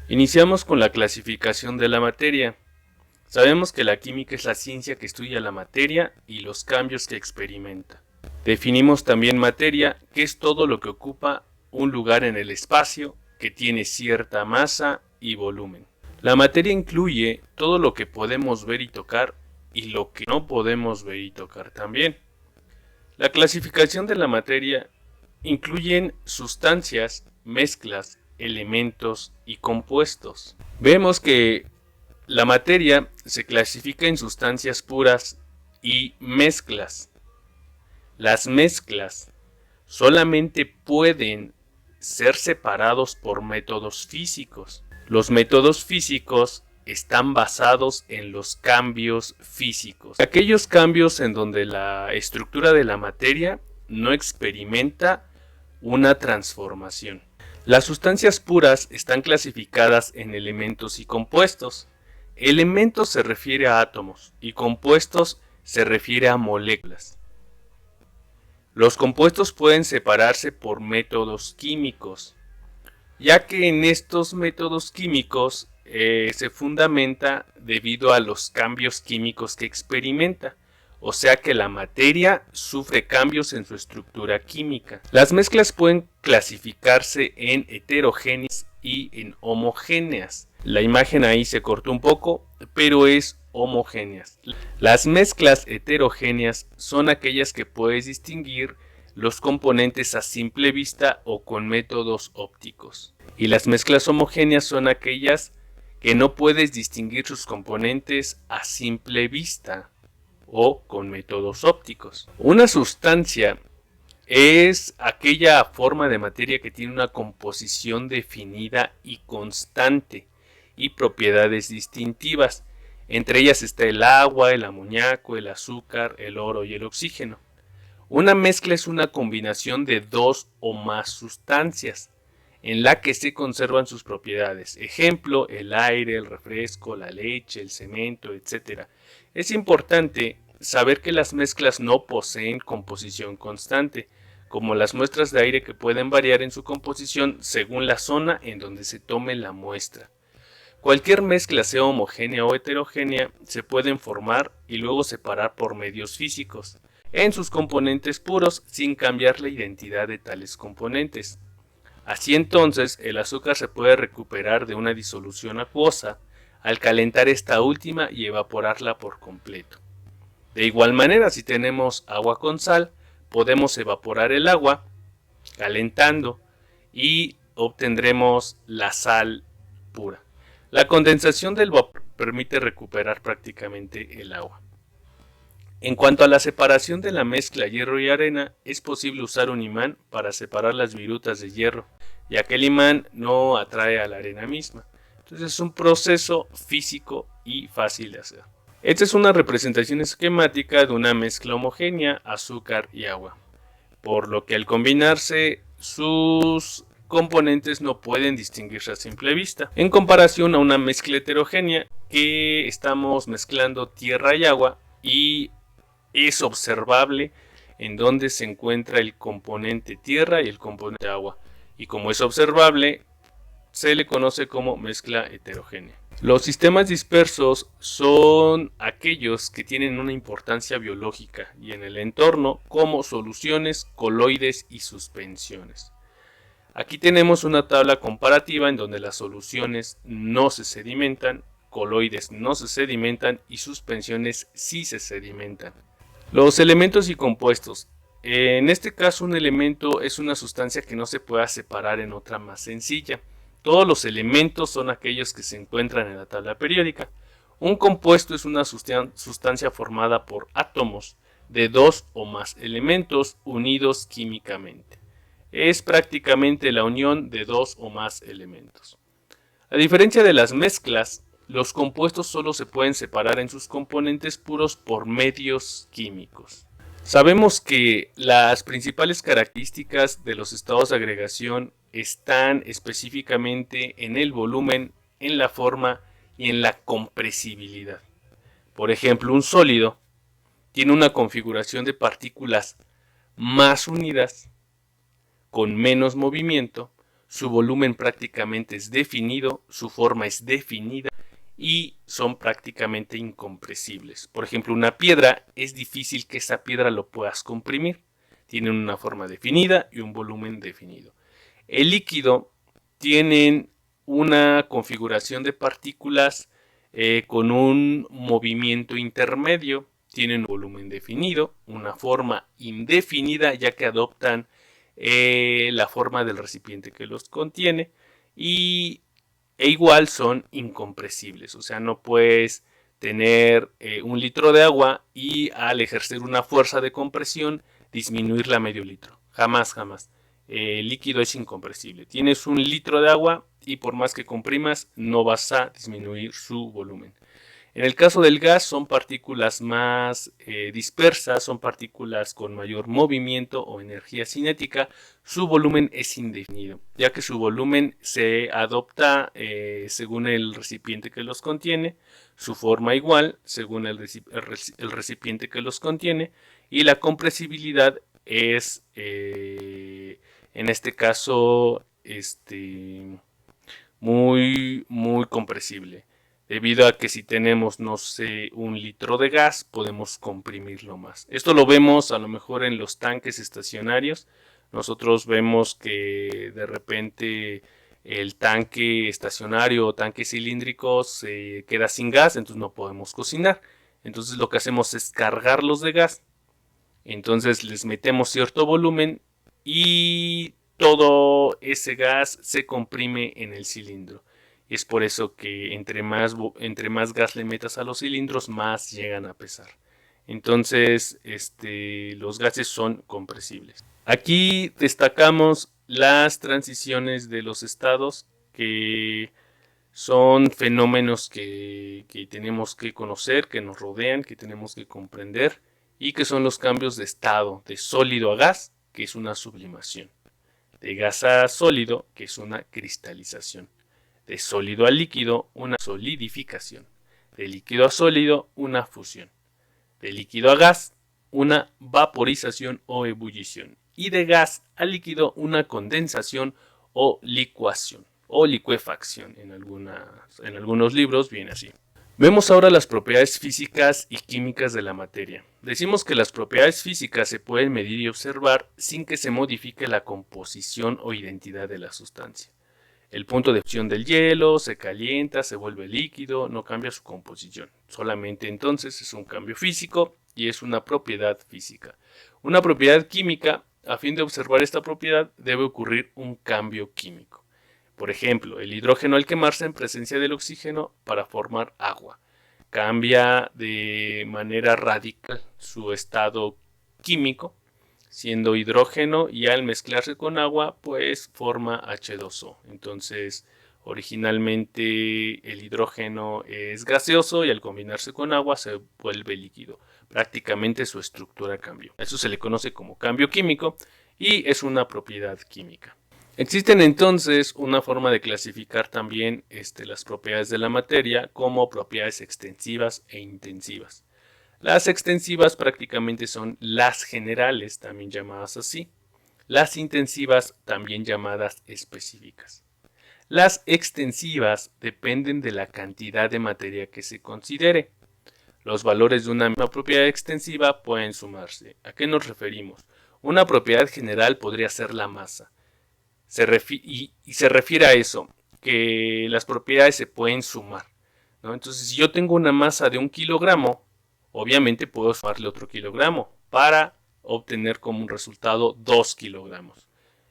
Iniciamos con la clasificación de la materia. Sabemos que la química es la ciencia que estudia la materia y los cambios que experimenta. Definimos también materia, que es todo lo que ocupa un lugar en el espacio, que tiene cierta masa y volumen. La materia incluye todo lo que podemos ver y tocar y lo que no podemos ver y tocar también. La clasificación de la materia incluyen sustancias, mezclas, elementos y compuestos. Vemos que la materia se clasifica en sustancias puras y mezclas. Las mezclas solamente pueden ser separados por métodos físicos. Los métodos físicos están basados en los cambios físicos. Aquellos cambios en donde la estructura de la materia no experimenta una transformación. Las sustancias puras están clasificadas en elementos y compuestos. Elementos se refiere a átomos y compuestos se refiere a moléculas. Los compuestos pueden separarse por métodos químicos, ya que en estos métodos químicos se fundamenta debido a los cambios químicos que experimenta, o sea que la materia sufre cambios en su estructura química. Las mezclas pueden clasificarse en heterogéneas y en homogéneas. La imagen ahí se cortó un poco, pero es homogéneas. Las mezclas heterogéneas son aquellas que puedes distinguir los componentes a simple vista o con métodos ópticos. Y las mezclas homogéneas son aquellas que no puedes distinguir sus componentes a simple vista o con métodos ópticos. Una sustancia es aquella forma de materia que tiene una composición definida y constante y propiedades distintivas. Entre ellas está el agua, el amoníaco, el azúcar, el oro y el oxígeno. Una mezcla es una combinación de dos o más sustancias en la que se conservan sus propiedades. Ejemplo, el aire, el refresco, la leche, el cemento, etc. Es importante saber que las mezclas no poseen composición constante, como las muestras de aire que pueden variar en su composición según la zona en donde se tome la muestra. Cualquier mezcla, sea homogénea o heterogénea, se pueden formar y luego separar por medios físicos, en sus componentes puros sin cambiar la identidad de tales componentes. Así entonces, el azúcar se puede recuperar de una disolución acuosa al calentar esta última y evaporarla por completo. De igual manera, si tenemos agua con sal, podemos evaporar el agua calentando y obtendremos la sal pura. La condensación del vapor permite recuperar prácticamente el agua. En cuanto a la separación de la mezcla hierro y arena, es posible usar un imán para separar las virutas de hierro, ya que el imán no atrae a la arena misma. Entonces es un proceso físico y fácil de hacer. Esta es una representación esquemática de una mezcla homogénea, azúcar y agua, por lo que al combinarse sus componentes no pueden distinguirse a simple vista, en comparación a una mezcla heterogénea que estamos mezclando tierra y agua y es observable en donde se encuentra el componente tierra y el componente agua, y como es observable se le conoce como mezcla heterogénea. Los sistemas dispersos son aquellos que tienen una importancia biológica y en el entorno, como soluciones, coloides y suspensiones. Aquí tenemos una tabla comparativa en donde las soluciones no se sedimentan, coloides no se sedimentan y suspensiones sí se sedimentan. Los elementos y compuestos. En este caso, un elemento es una sustancia que no se pueda separar en otra más sencilla. Todos los elementos son aquellos que se encuentran en la tabla periódica. Un compuesto es una sustancia formada por átomos de dos o más elementos unidos químicamente. Es prácticamente la unión de dos o más elementos. A diferencia de las mezclas, los compuestos solo se pueden separar en sus componentes puros por medios químicos. Sabemos que las principales características de los estados de agregación están específicamente en el volumen, en la forma y en la compresibilidad. Por ejemplo, un sólido tiene una configuración de partículas más unidas, con menos movimiento, su volumen prácticamente es definido, su forma es definida y son prácticamente incompresibles. Por ejemplo, una piedra, es difícil que esa piedra lo puedas comprimir. Tienen una forma definida y un volumen definido. El líquido tienen una configuración de partículas con un movimiento intermedio, tienen un volumen definido, una forma indefinida ya que adoptan la forma del recipiente que los contiene e igual son incompresibles, o sea, no puedes tener 1 litro de agua y al ejercer una fuerza de compresión disminuirla a medio litro, jamás, jamás. El líquido es incompresible. Tienes 1 litro de agua y por más que comprimas no vas a disminuir su volumen. En el caso del gas son partículas más dispersas, son partículas con mayor movimiento o energía cinética. Su volumen es indefinido, ya que su volumen se adopta según el recipiente que los contiene, su forma igual según el recipiente que los contiene y la compresibilidad es en este caso muy compresible, debido a que si tenemos, no sé, 1 litro de gas, podemos comprimirlo más. Esto lo vemos a lo mejor en los tanques estacionarios. Nosotros vemos que de repente el tanque estacionario o tanque cilíndrico se queda sin gas, entonces no podemos cocinar. Entonces lo que hacemos es cargarlos de gas. Entonces les metemos cierto volumen y todo ese gas se comprime en el cilindro. Es por eso que entre más gas le metas a los cilindros, más llegan a pesar. Entonces, los gases son compresibles. Aquí destacamos las transiciones de los estados, que son fenómenos que tenemos que conocer, que nos rodean, que tenemos que comprender, y que son los cambios de estado de sólido a gas, que es una sublimación, de gas a sólido, que es una cristalización, de sólido a líquido, una solidificación, de líquido a sólido, una fusión, de líquido a gas, una vaporización o ebullición, y de gas a líquido, una condensación o licuación o licuefacción. En algunos libros viene así. Vemos ahora las propiedades físicas y químicas de la materia. Decimos que las propiedades físicas se pueden medir y observar sin que se modifique la composición o identidad de la sustancia. El punto de fusión del hielo se calienta, se vuelve líquido, no cambia su composición. Solamente entonces es un cambio físico y es una propiedad física. Una propiedad química, a fin de observar esta propiedad, debe ocurrir un cambio químico. Por ejemplo, el hidrógeno al quemarse en presencia del oxígeno para formar agua cambia de manera radical su estado químico, siendo hidrógeno, y al mezclarse con agua pues forma H2O. Entonces originalmente el hidrógeno es gaseoso y al combinarse con agua se vuelve líquido. Prácticamente su estructura cambió. Eso se le conoce como cambio químico y es una propiedad química. Existen entonces una forma de clasificar también las propiedades de la materia como propiedades extensivas e intensivas. Las extensivas prácticamente son las generales, también llamadas así. Las intensivas, también llamadas específicas. Las extensivas dependen de la cantidad de materia que se considere. Los valores de una misma propiedad extensiva pueden sumarse. ¿A qué nos referimos? Una propiedad general podría ser la masa. Se refiere a eso, que las propiedades se pueden sumar, ¿no? Entonces, si yo tengo una masa de 1 kilogramo, obviamente puedo sumarle otro kilogramo para obtener como un resultado 2 kilogramos.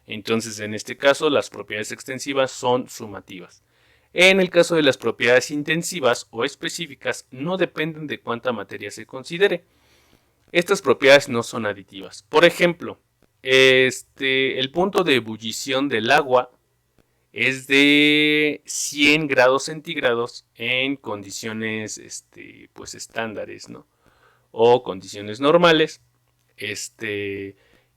Entonces, en este caso, las propiedades extensivas son sumativas. En el caso de las propiedades intensivas o específicas, no dependen de cuánta materia se considere. Estas propiedades no son aditivas. Por ejemplo, el punto de ebullición del agua es de 100 grados centígrados en condiciones pues estándares, ¿no? O condiciones normales.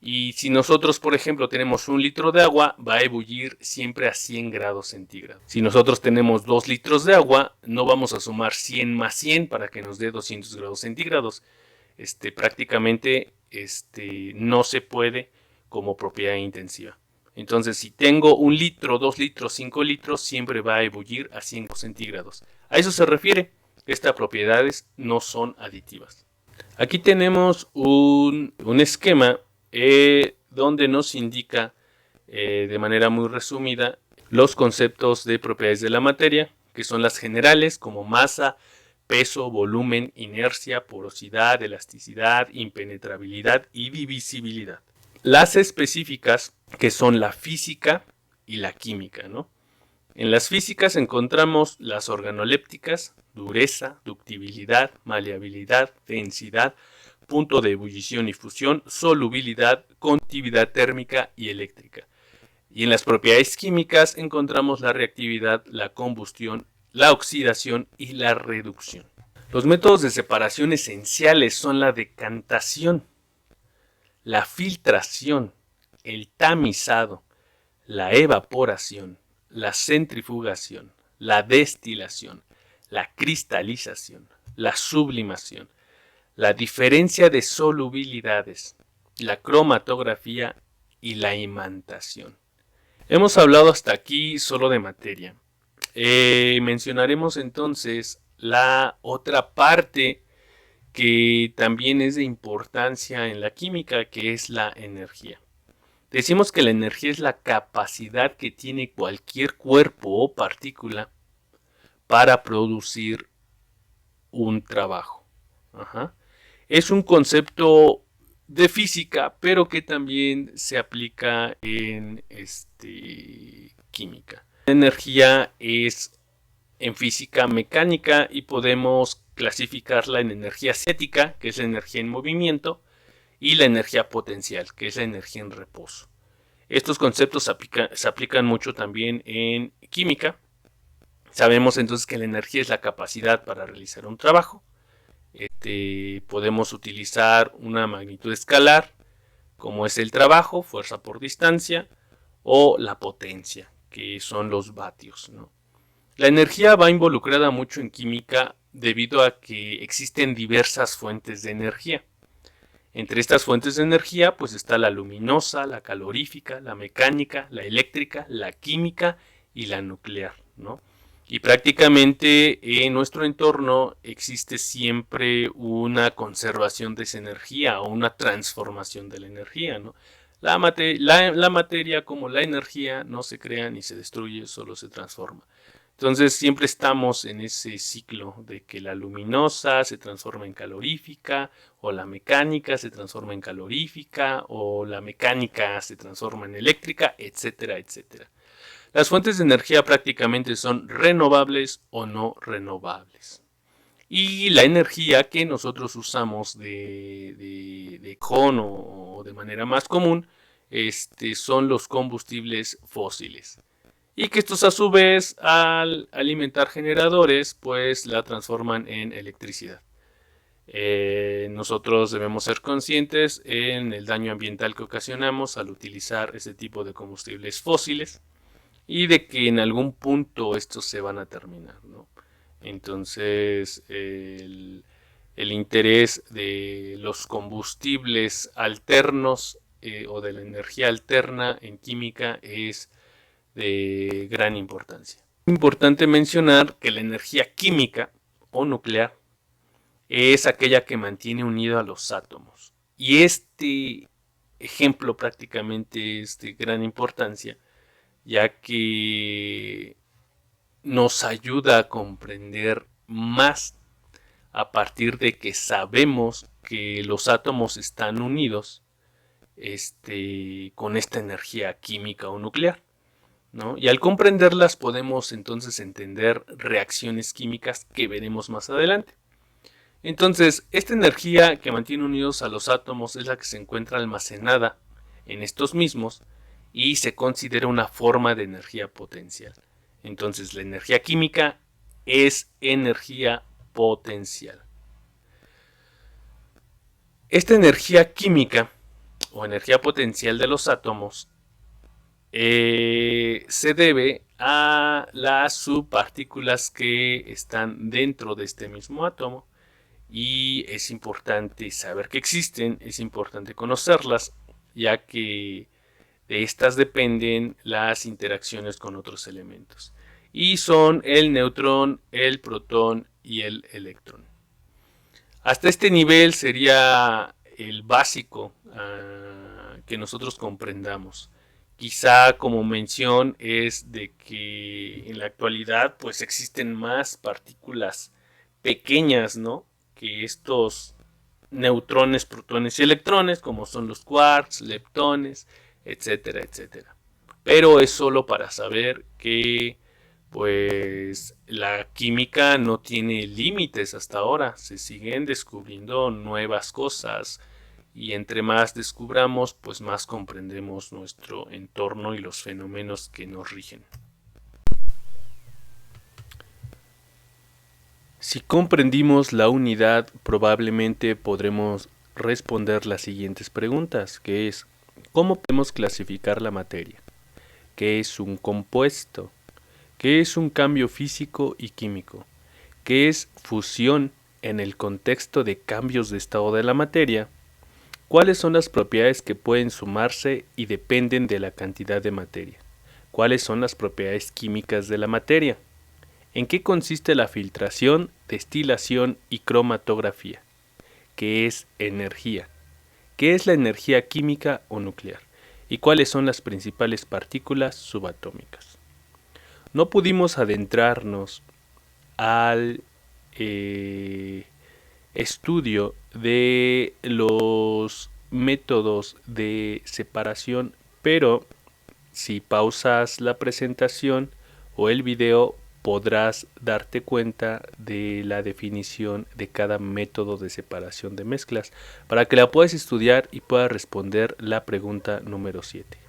Y si nosotros, por ejemplo, tenemos 1 litro de agua, va a ebullir siempre a 100 grados centígrados. Si nosotros tenemos 2 litros de agua, no vamos a sumar 100 más 100 para que nos dé 200 grados centígrados. Prácticamente no se puede como propiedad intensiva. Entonces, si tengo 1 litro, 2 litros, 5 litros, siempre va a ebullir a 100 grados centígrados. A eso se refiere. Estas propiedades no son aditivas. Aquí tenemos un esquema donde nos indica de manera muy resumida los conceptos de propiedades de la materia, que son las generales como masa, peso, volumen, inercia, porosidad, elasticidad, impenetrabilidad y divisibilidad. Las específicas, que son la física y la química, ¿no? En las físicas encontramos las organolépticas, dureza, ductibilidad, maleabilidad, densidad, punto de ebullición y fusión, solubilidad, conductividad térmica y eléctrica. Y en las propiedades químicas encontramos la reactividad, la combustión, la oxidación y la reducción. Los métodos de separación esenciales son la decantación, la filtración, el tamizado, la evaporación, la centrifugación, la destilación, la cristalización, la sublimación, la diferencia de solubilidades, la cromatografía y la imantación. Hemos hablado hasta aquí solo de materia. Mencionaremos entonces la otra parte que también es de importancia en la química, que es la energía. Decimos que la energía es la capacidad que tiene cualquier cuerpo o partícula para producir un trabajo. Es un concepto de física, pero que también se aplica en química. La energía es en física mecánica y podemos clasificarla en energía cinética, que es la energía en movimiento, y la energía potencial, que es la energía en reposo. Estos conceptos se aplican mucho también en química. Sabemos entonces que la energía es la capacidad para realizar un trabajo. Podemos utilizar una magnitud escalar, como es el trabajo, fuerza por distancia, o la potencia, que son los vatios, ¿no? La energía va involucrada mucho en química debido a que existen diversas fuentes de energía. Entre estas fuentes de energía pues está la luminosa, la calorífica, la mecánica, la eléctrica, la química y la nuclear, ¿no? Y prácticamente en nuestro entorno existe siempre una conservación de esa energía o una transformación de la energía, ¿no? La materia como la energía no se crea ni se destruye, solo se transforma. Entonces siempre estamos en ese ciclo de que la luminosa se transforma en calorífica, o la mecánica se transforma en calorífica, o la mecánica se transforma en eléctrica, etcétera, etcétera. Las fuentes de energía prácticamente son renovables o no renovables. Y la energía que nosotros usamos de cajón o de manera más común son los combustibles fósiles. Y que estos a su vez al alimentar generadores pues la transforman en electricidad. Nosotros debemos ser conscientes en el daño ambiental que ocasionamos al utilizar ese tipo de combustibles fósiles y de que en algún punto estos se van a terminar, ¿no? Entonces el interés de los combustibles alternos o de la energía alterna en química es de gran importancia. Es importante mencionar que la energía química o nuclear es aquella que mantiene unido a los átomos. Y este ejemplo prácticamente es de gran importancia, ya que nos ayuda a comprender más a partir de que sabemos que los átomos están unidos con esta energía química o nuclear, ¿no? Y al comprenderlas podemos entonces entender reacciones químicas que veremos más adelante. Entonces, esta energía que mantiene unidos a los átomos es la que se encuentra almacenada en estos mismos y se considera una forma de energía potencial. Entonces, la energía química es energía potencial. Esta energía química o energía potencial de los átomos se debe a las subpartículas que están dentro de este mismo átomo, y es importante saber que existen, es importante conocerlas, ya que De estas dependen las interacciones con otros elementos. Y son el neutrón, el protón y el electrón. Hasta este nivel sería el básico que nosotros comprendamos. Quizá como mención es de que en la actualidad pues existen más partículas pequeñas, ¿no? Que estos neutrones, protones y electrones, como son los quarks, leptones, etcétera, etcétera. Pero es solo para saber que pues la química no tiene límites hasta ahora, se siguen descubriendo nuevas cosas y entre más descubramos, pues más comprendemos nuestro entorno y los fenómenos que nos rigen. Si comprendimos la unidad, probablemente podremos responder las siguientes preguntas, que es, ¿cómo podemos clasificar la materia? ¿Qué es un compuesto? ¿Qué es un cambio físico y químico? ¿Qué es fusión en el contexto de cambios de estado de la materia? ¿Cuáles son las propiedades que pueden sumarse y dependen de la cantidad de materia? ¿Cuáles son las propiedades químicas de la materia? ¿En qué consiste la filtración, destilación y cromatografía? ¿Qué es energía? ¿Qué es la energía química o nuclear? ¿Y cuáles son las principales partículas subatómicas? No pudimos adentrarnos al estudio de los métodos de separación, pero si pausas la presentación o el video podrás darte cuenta de la definición de cada método de separación de mezclas para que la puedas estudiar y puedas responder la pregunta número 7.